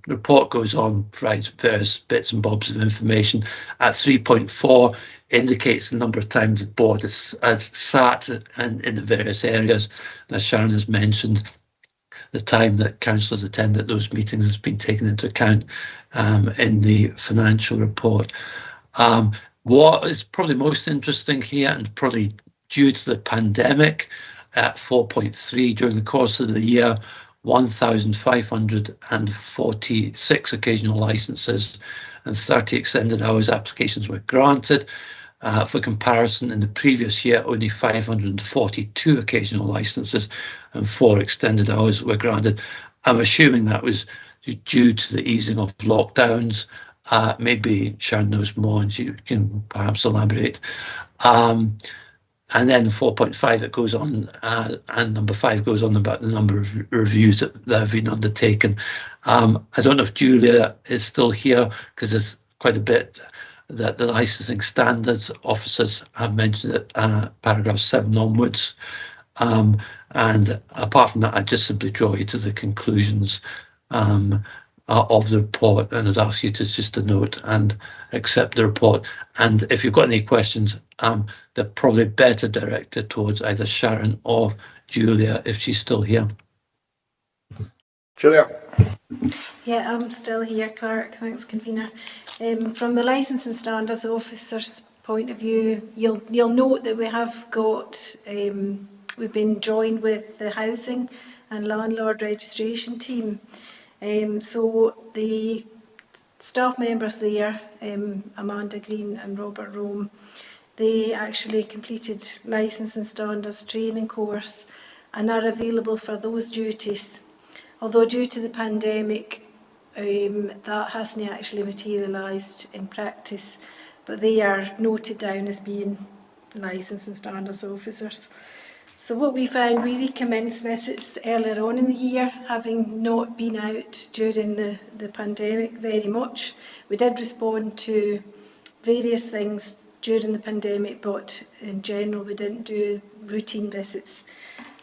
Speaker 2: report goes on, provides various bits and bobs of information. At 3.4 indicates the number of times the board has sat in the various areas. As Sharon has mentioned, the time that councillors attended those meetings has been taken into account in the financial report. What is probably most interesting here, and probably due to the pandemic, at 4.3 during the course of the year, 1,546 occasional licences and 30 extended hours applications were granted. For comparison, in the previous year, only 542 occasional licences and 4 extended hours were granted. I'm assuming that was due to the easing of lockdowns. Maybe Sharon knows more and she can perhaps elaborate. And then 4.5, it goes on, and number 5 goes on about the number of reviews that have been undertaken. I don't know if Julia is still here, because there's quite a bit that the licensing standards officers have mentioned at paragraph 7 onwards. And apart from that, I just simply draw you to the conclusions of the report, and I'd ask you to just to note and accept the report. And if you've got any questions, they're probably better directed towards either Sharon or Julia if she's still here.
Speaker 1: Julia.
Speaker 7: Yeah, I'm still here, Clerk. Thanks, Convener. From the Licensing Standards Officer's point of view, you'll note that we have got, we've been joined with the Housing and Landlord Registration team. So the staff members there, Amanda Green and Robert Rome, they actually completed Licensing Standards training course and are available for those duties. Although due to the pandemic, that hasn't actually materialised in practice, but they are noted down as being Licensing Standards Officers. So what we found, we recommenced visits earlier on in the year, having not been out during the pandemic very much. We did respond to various things during the pandemic, but in general we didn't do routine visits.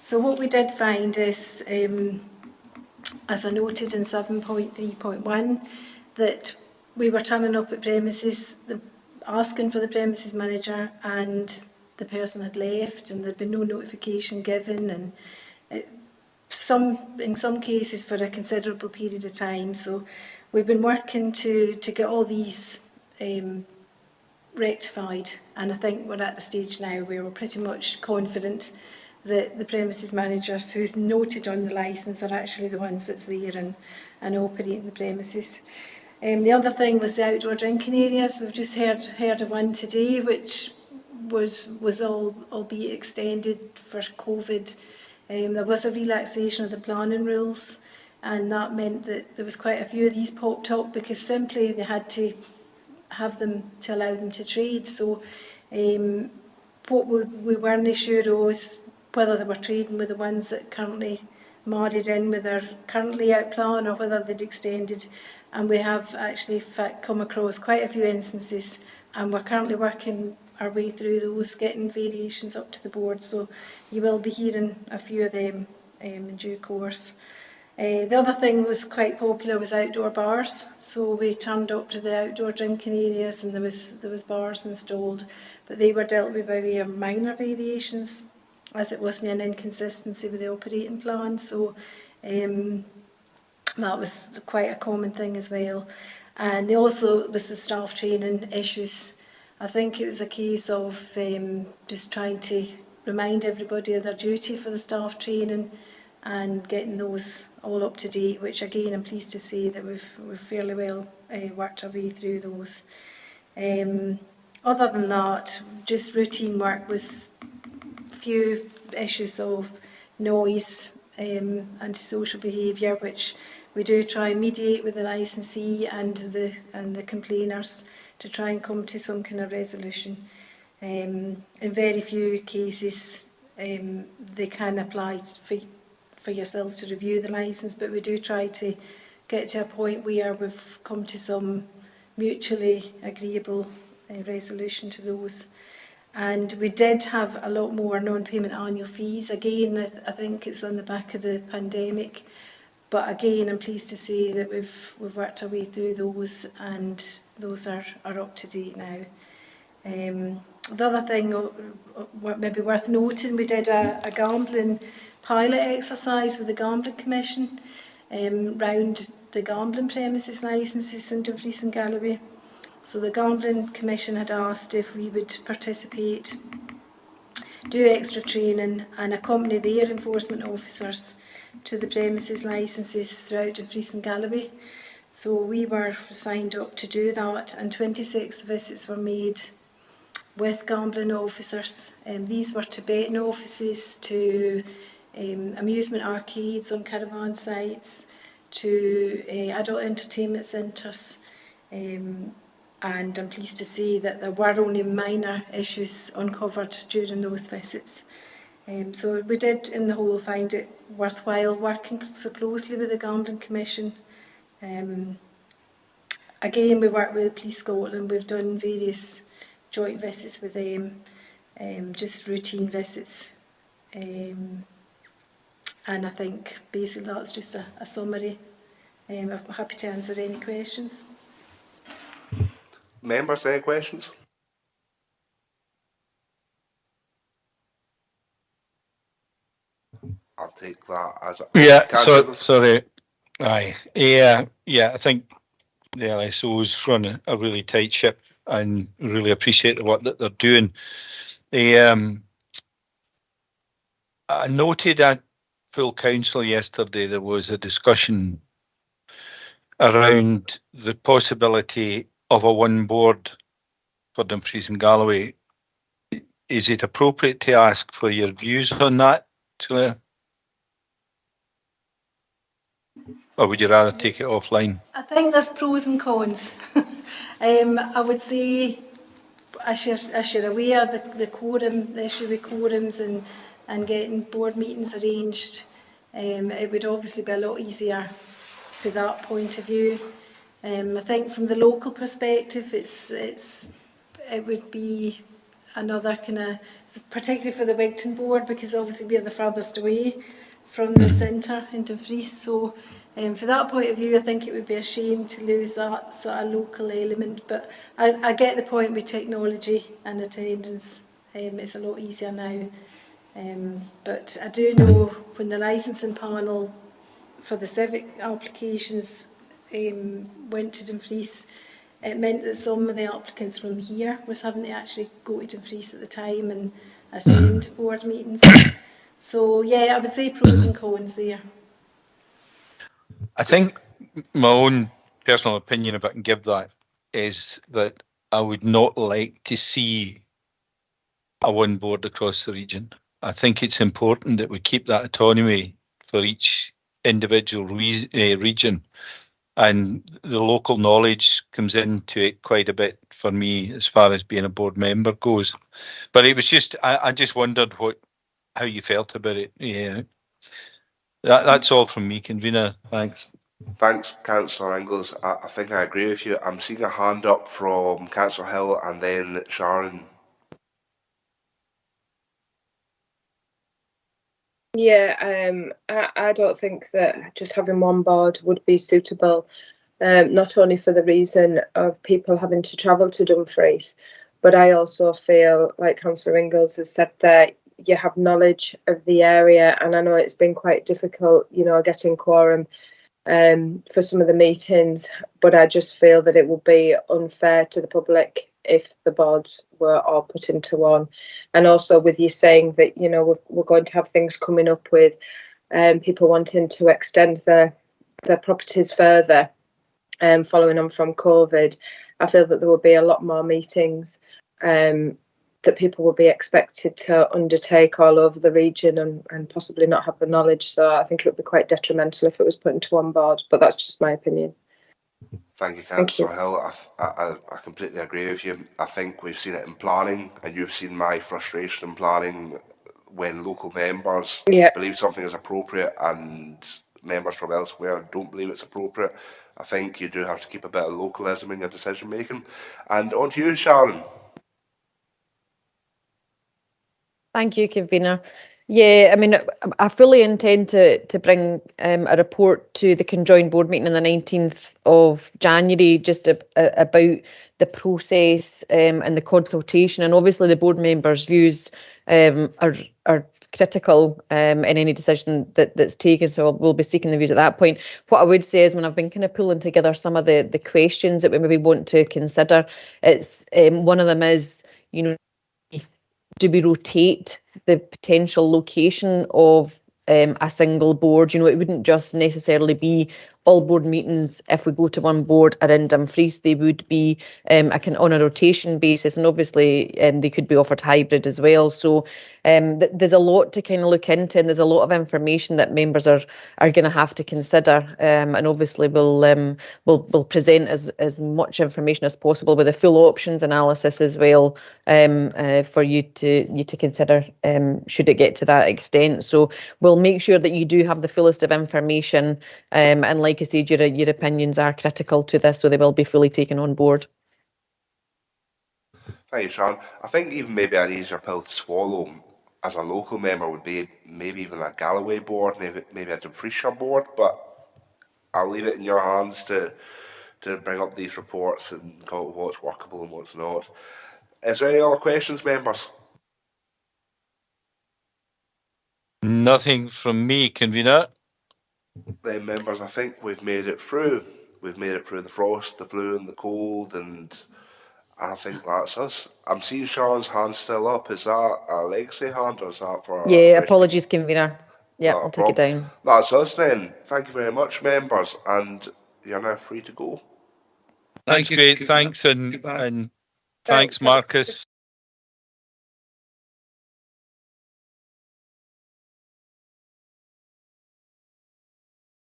Speaker 7: So what we did find is, as I noted in 7.3.1, that we were turning up at premises, asking for the premises manager, and the person had left and there'd been no notification given, and in some cases for a considerable period of time. So we've been working to get all these rectified, and I think we're at the stage now where we're pretty much confident that the premises managers who's noted on the licence are actually the ones that's there and operating the premises. The other thing was the outdoor drinking areas. We've just heard of one today, which was albeit extended for COVID. There was a relaxation of the planning rules, and that meant that there was quite a few of these popped up because simply they had to have them to allow them to trade. So what we weren't sure was whether they were trading with the ones that currently married in with their current layout plan, or whether they'd extended. And we have actually come across quite a few instances, and we're currently working our way through those, getting variations up to the board. So you will be hearing a few of them in due course. The other thing was quite popular was outdoor bars. So we turned up to the outdoor drinking areas, and there was bars installed, but they were dealt with by way of minor variations, as it wasn't an inconsistency with the operating plan. So that was quite a common thing as well. And also was the staff training issues. I think it was a case of just trying to remind everybody of their duty for the staff training and getting those all up to date, which again I'm pleased to say that we've fairly well worked our way through those. Other than that, just routine work was few issues of noise, antisocial behaviour, which we do try and mediate with the licensee and the complainers to try and come to some kind of resolution. In very few cases, they can apply for yourselves to review the licence, but we do try to get to a point where we've come to some mutually agreeable resolution to those. And we did have a lot more non-payment annual fees. Again, I think it's on the back of the pandemic, But again, I'm pleased to say that we've worked our way through those, and those are up to date now. The other thing maybe worth noting, we did a gambling pilot exercise with the Gambling Commission round the gambling premises licences in Dumfries and Galloway. So the Gambling Commission had asked if we would participate, do extra training and accompany their enforcement officers to the premises licences throughout Dumfries and Galloway. So we were signed up to do that, and 26 visits were made with gambling officers. These were to betting offices, to amusement arcades on caravan sites, to adult entertainment centres, and I'm pleased to say that there were only minor issues uncovered during those visits. So we did, in the whole, find it worthwhile working so closely with the Gambling Commission. Again, we work with Police Scotland. We've done various joint visits with them, just routine visits. And I think basically that's just a summary. I'm happy to answer any questions.
Speaker 1: Members, any questions? I'll take that as a...
Speaker 3: Sorry. Aye. Yeah, I think the LSOs run a really tight ship and really appreciate the work that they're doing. I noted at full council yesterday there was a discussion around the possibility of a one board for Dumfries and Galloway. Is it appropriate to ask for your views on that, Julia? Or would you rather take it offline?
Speaker 7: I think there's pros and cons. I would say, as you're aware, the quorum, the issue with quorums and getting board meetings arranged, it would obviously be a lot easier from that point of view. I think from the local perspective, it would be another kind of, particularly for the Wigtown board, because obviously we're the furthest away from the centre in Dumfries. So for that point of view, I think it would be a shame to lose that sort of local element. But I get the point with technology and attendance. It's a lot easier now. But I do know when the licensing panel for the civic applications went to Dumfries, it meant that some of the applicants from here was having to actually go to Dumfries at the time and attend board meetings. So yeah, I would say pros and cons there.
Speaker 3: I think my own personal opinion, if I can give that, is that I would not like to see a one board across the region. I think it's important that we keep that autonomy for each individual region, and the local knowledge comes into it quite a bit for me as far as being a board member goes. But it was just, I just wondered how you felt about it. Yeah. That's all from me, convener. Thanks.
Speaker 1: Thanks, Councillor Inglis. I think I agree with you. I'm seeing a hand up from Councillor Hill and then Sharon.
Speaker 4: Yeah, I don't think that just having one board would be suitable, not only for the reason of people having to travel to Dumfries, but I also feel, like Councillor Inglis has said there, you have knowledge of the area, and I know it's been quite difficult, getting quorum for some of the meetings, but I just feel that it would be unfair to the public if the boards were all put into one. And also with you saying that, we're going to have things coming up with people wanting to extend their properties further, following on from COVID, I feel that there will be a lot more meetings that people will be expected to undertake all over the region and possibly not have the knowledge. So I think it would be quite detrimental if it was put into one board, but that's just my opinion.
Speaker 1: Thank you, Councillor Hill. I completely agree with you. I think we've seen it in planning, and you've seen my frustration in planning when local members believe something is appropriate and members from elsewhere don't believe it's appropriate. I think you do have to keep a bit of localism in your decision making. And on to you, Sharon.
Speaker 11: Thank you, convener. Yeah, I mean, I fully intend to bring a report to the conjoined board meeting on the 19th of January, just about the process and the consultation. And obviously, the board members' views are critical in any decision that's taken. So we'll be seeking the views at that point. What I would say is, when I've been kind of pulling together some of the questions that we maybe want to consider, it's one of them is, you know, do we rotate the potential location of a single board? You know, it wouldn't just necessarily be all board meetings. If we go to one board are in Dumfries, they would be on a rotation basis, and obviously they could be offered hybrid as well. So there's a lot to kind of look into, and there's a lot of information that members are going to have to consider. And obviously we'll present as much information as possible with a full options analysis as well, for you to consider, should it get to that extent. So we'll make sure that you do have the fullest of information, and like I said, your opinions are critical to this, so they will be fully taken on board.
Speaker 1: Thank you, Sean. I think even maybe an easier pill to swallow as a local member would be maybe even a Galloway board, maybe a Dumfriesshire board, but I'll leave it in your hands to bring up these reports and come up with what's workable and what's not. Is there any other questions, members?
Speaker 3: Nothing from me, convener.
Speaker 1: Then, members, I think we've made it through. We've made it through the frost, the flu, and the cold, and I think that's us. I'm seeing Sean's hand still up. Is that a legacy hand, or is that for?
Speaker 11: Yeah, apologies, convener. Yeah, I'll take it down.
Speaker 1: That's us then. Thank you very much, members, and you're now free to go.
Speaker 3: That's great. Thanks, and thanks, Marcus.